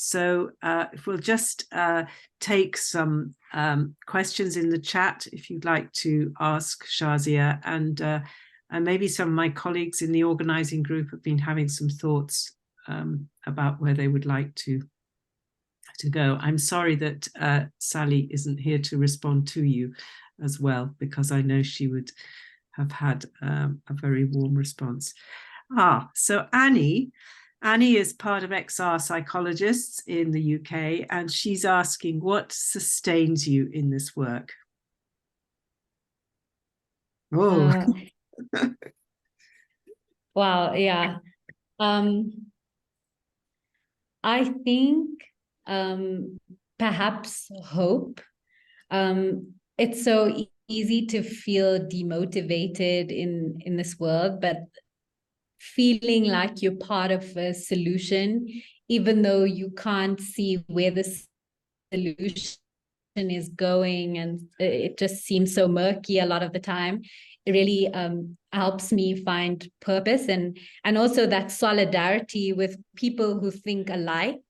So if we'll just take some questions in the chat, if you'd like to ask Shaazia, and maybe some of my colleagues in the organizing group have been having some thoughts about where they would like to go. I'm sorry that Sally isn't here to respond to you as well, because I know she would have had a very warm response. So Annie is part of XR Psychologists in the UK, and she's asking, what sustains you in this work? Oh. Wow, yeah. I think perhaps hope. It's so easy to feel demotivated in this world, but feeling like you're part of a solution, even though you can't see where the solution is going, and it just seems so murky a lot of the time. It really helps me find purpose, and also that solidarity with people who think alike.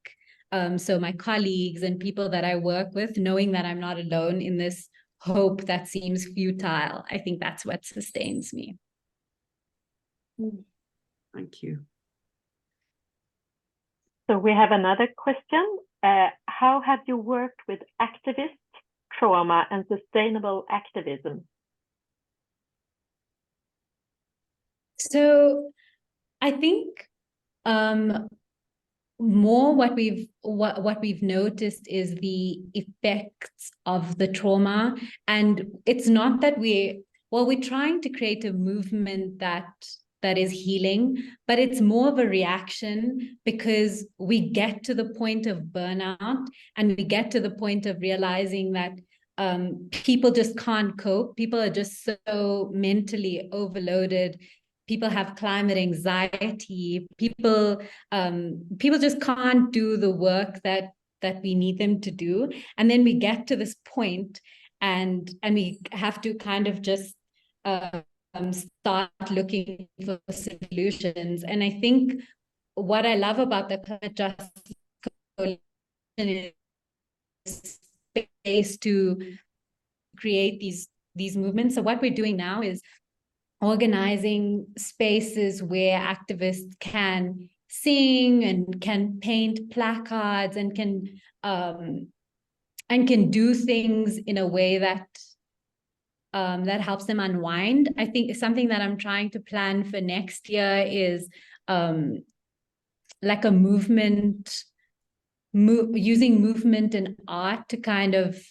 So my colleagues and people that I work with, knowing that I'm not alone in this hope that seems futile. I think that's what sustains me. Thank you. So we have another question. How have you worked with activists, trauma, and sustainable activism? So I think more what we've noticed is the effects of the trauma, and it's not that we're trying to create a movement that is healing, but it's more of a reaction, because we get to the point of burnout, and we get to the point of realizing that people just can't cope. People are just so mentally overloaded. People have climate anxiety. People just can't do the work that we need them to do. And then we get to this point, and we have to kind of just start looking for solutions. And I think what I love about the climate justice coalition is space to create these movements. So what we're doing now is organizing spaces where activists can sing and can paint placards and can do things in a way that helps them unwind. I think something that I'm trying to plan for next year is like a movement, using movement and art to kind of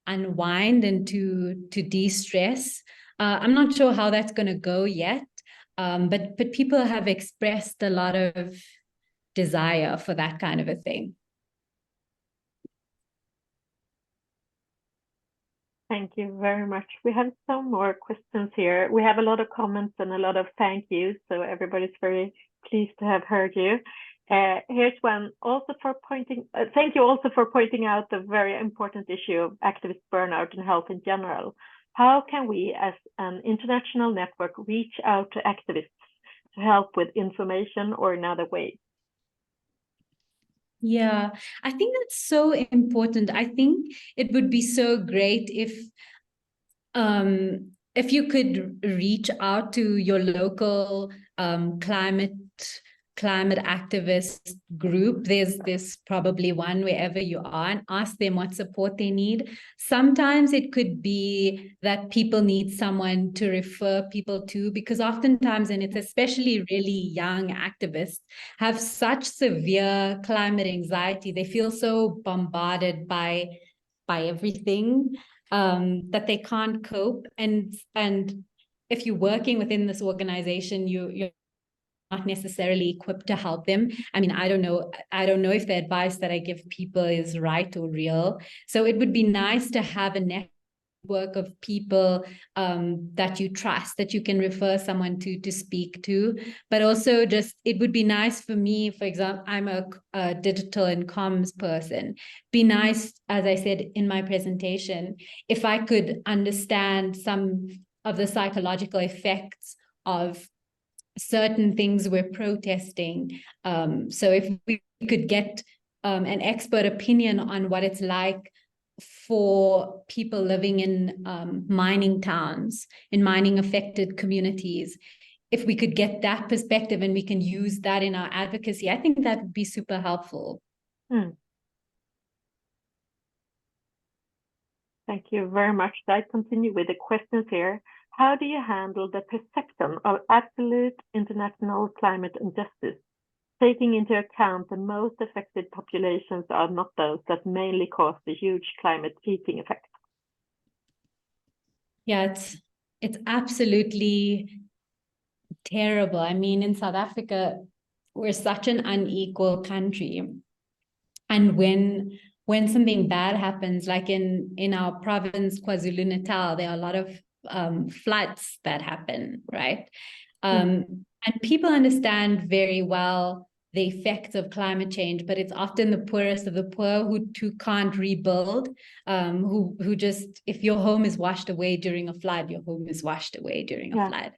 unwind and to de-stress. I'm not sure how that's going to go yet, but people have expressed a lot of desire for that kind of a thing. Thank you very much. We have some more questions here. We have a lot of comments and a lot of thank yous, so everybody's very pleased to have heard you. Here's one also for pointing. Thank you also for pointing out the very important issue of activist burnout and health in general. How can we, as an international network, reach out to activists to help with information or in other ways? Yeah, I think that's so important. I think it would be so great if you could reach out to your local climate activist group. There's probably one wherever you are, and ask them what support they need. Sometimes it could be that people need someone to refer people to, because oftentimes, and it's especially really young activists, have such severe climate anxiety. They feel so bombarded by everything that they can't cope. And if you're working within this organization, you're not necessarily equipped to help them. I mean, I don't know if the advice that I give people is right or real. So it would be nice to have a network of people that you trust, that you can refer someone to speak to. But also just, it would be nice for me, for example, I'm a digital and comms person. Be nice, as I said in my presentation, if I could understand some of the psychological effects of certain things we're protesting. So if we could get an expert opinion on what it's like for people living in mining towns, in mining affected communities. If we could get that perspective and we can use that in our advocacy, I think that would be super helpful. Thank you very much. I continue with the questions here. How do you handle the perception of absolute international climate injustice, taking into account the most affected populations are not those that mainly cause the huge climate heating effect? Yeah, it's absolutely terrible. I mean, in South Africa, we're such an unequal country. And when something bad happens, like in our province, KwaZulu-Natal, there are a lot of floods that happen, right? And people understand very well the effects of climate change, but it's often the poorest of the poor who can't rebuild, who just, if your home is washed away during a flood, your home is washed away during a flood.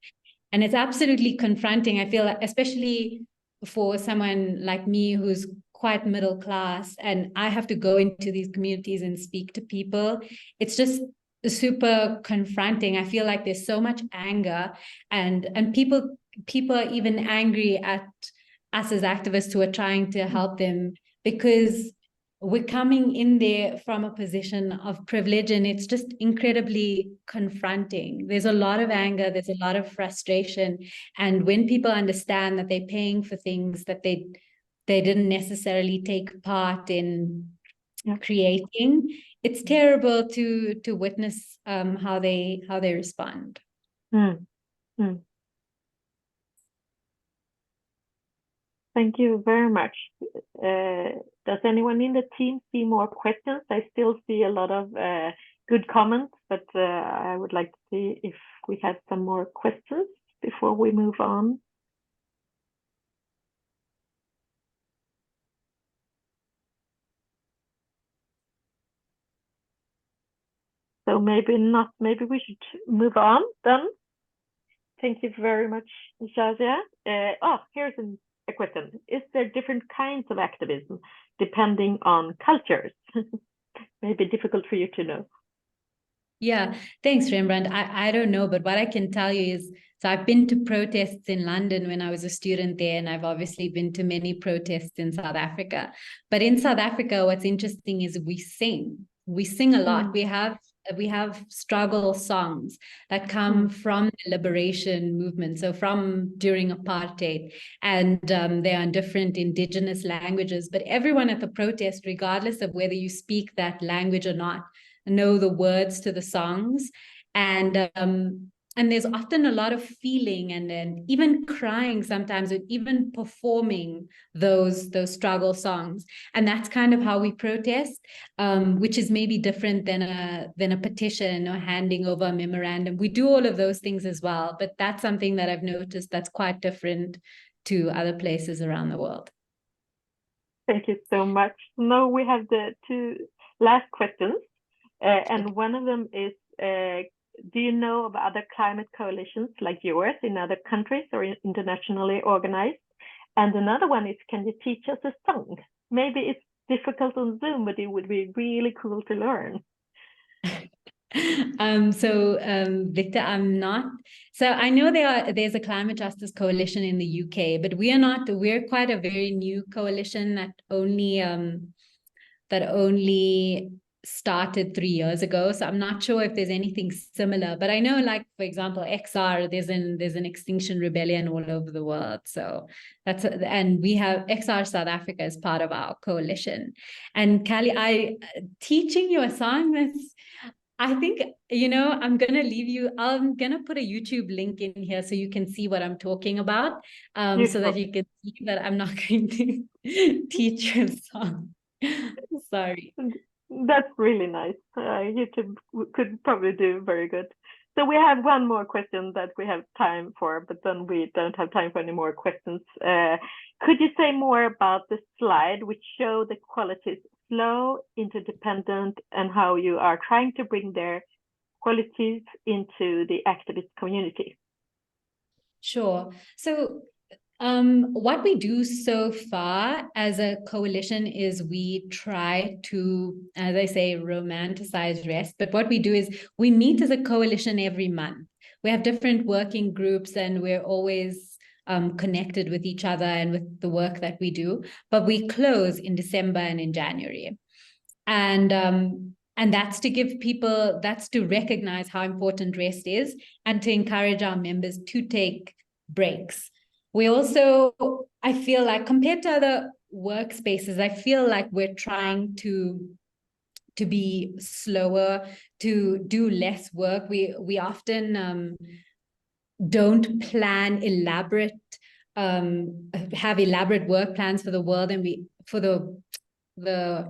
And it's absolutely confronting. I feel like, especially for someone like me who's quite middle class, and I have to go into these communities and speak to people. It's just super confronting. I feel like there's so much anger, and people are even angry at us as activists who are trying to help them, because we're coming in there from a position of privilege, and it's just incredibly confronting. There's a lot of anger, there's a lot of frustration, and when people understand that they're paying for things that they didn't necessarily take part in creating, it's terrible to witness how they respond. Thank you very much. Does anyone in the team see more questions? I still see a lot of good comments, but I would like to see if we have some more questions before we move on. So maybe not, maybe we should move on then. Thank you very much, Shaazia. Here's a question. Is there different kinds of activism depending on cultures? Maybe difficult for you to know. Yeah, thanks, Rembrandt. I don't know, but what I can tell you is, so I've been to protests in London when I was a student there, and I've obviously been to many protests in South Africa. But in South Africa, what's interesting is we sing. We sing a lot. We have struggle songs that come from the liberation movement, so from during apartheid, and they are in different indigenous languages. But everyone at the protest, regardless of whether you speak that language or not, know the words to the songs, and there's often a lot of feeling, and then even crying sometimes, and even performing those struggle songs. And that's kind of how we protest, which is maybe different than a petition or handing over a memorandum. We do all of those things as well, but that's something that I've noticed that's quite different to other places around the world. Thank you so much. Now we have the two last questions. And one of them is, do you know of other climate coalitions like yours in other countries or internationally organized? And another one is, can you teach us a song? Maybe it's difficult on Zoom, but it would be really cool to learn. Victor, I'm not. So I know there's a climate justice coalition in the UK, but we are not. We're quite a very new coalition that only started 3 years ago. So I'm not sure if there's anything similar, but I know, like, for example, XR, there's an Extinction Rebellion all over the world. So and we have XR South Africa as part of our coalition. And Callie, teaching you a song, I think, I'm going to leave you. I'm going to put a YouTube link in here so you can see what I'm talking about, so that you can see that I'm not going to teach you a song. Sorry. That's really nice. YouTube could probably do very good. So we have one more question that we have time for, but then we don't have time for any more questions. Could you say more about the slide which show the qualities slow, interdependent, and how you are trying to bring their qualities into the activist community? Sure. So What we do so far as a coalition is we try to, as I say, romanticize rest. But what we do is we meet as a coalition every month. We have different working groups and we're always connected with each other and with the work that we do. But we close in December and in January. And that's to give people, that's to recognize how important rest is and to encourage our members to take breaks. We also, I feel like compared to other workspaces, I feel like we're trying to be slower, to do less work. We often don't plan have elaborate work plans for the world and for the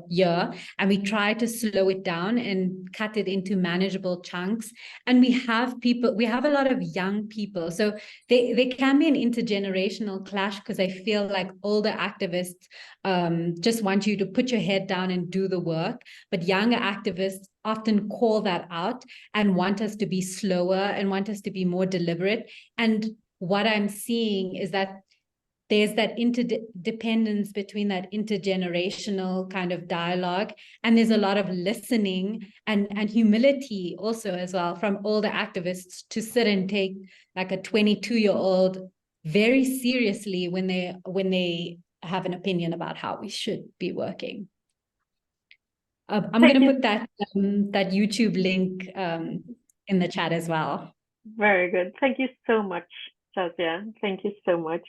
year, and we try to slow it down and cut it into manageable chunks. And we have a lot of young people, so they can be an intergenerational clash, because I feel like older activists just want you to put your head down and do the work, but younger activists often call that out and want us to be slower and want us to be more deliberate. And what I'm seeing is that there's that interdependence between that intergenerational kind of dialogue, and there's a lot of listening and humility also as well from older activists to sit and take like a 22-year-old very seriously when they have an opinion about how we should be working. I'm going to put that YouTube link in the chat as well. Very good. Thank you so much, Shaazia. Thank you so much.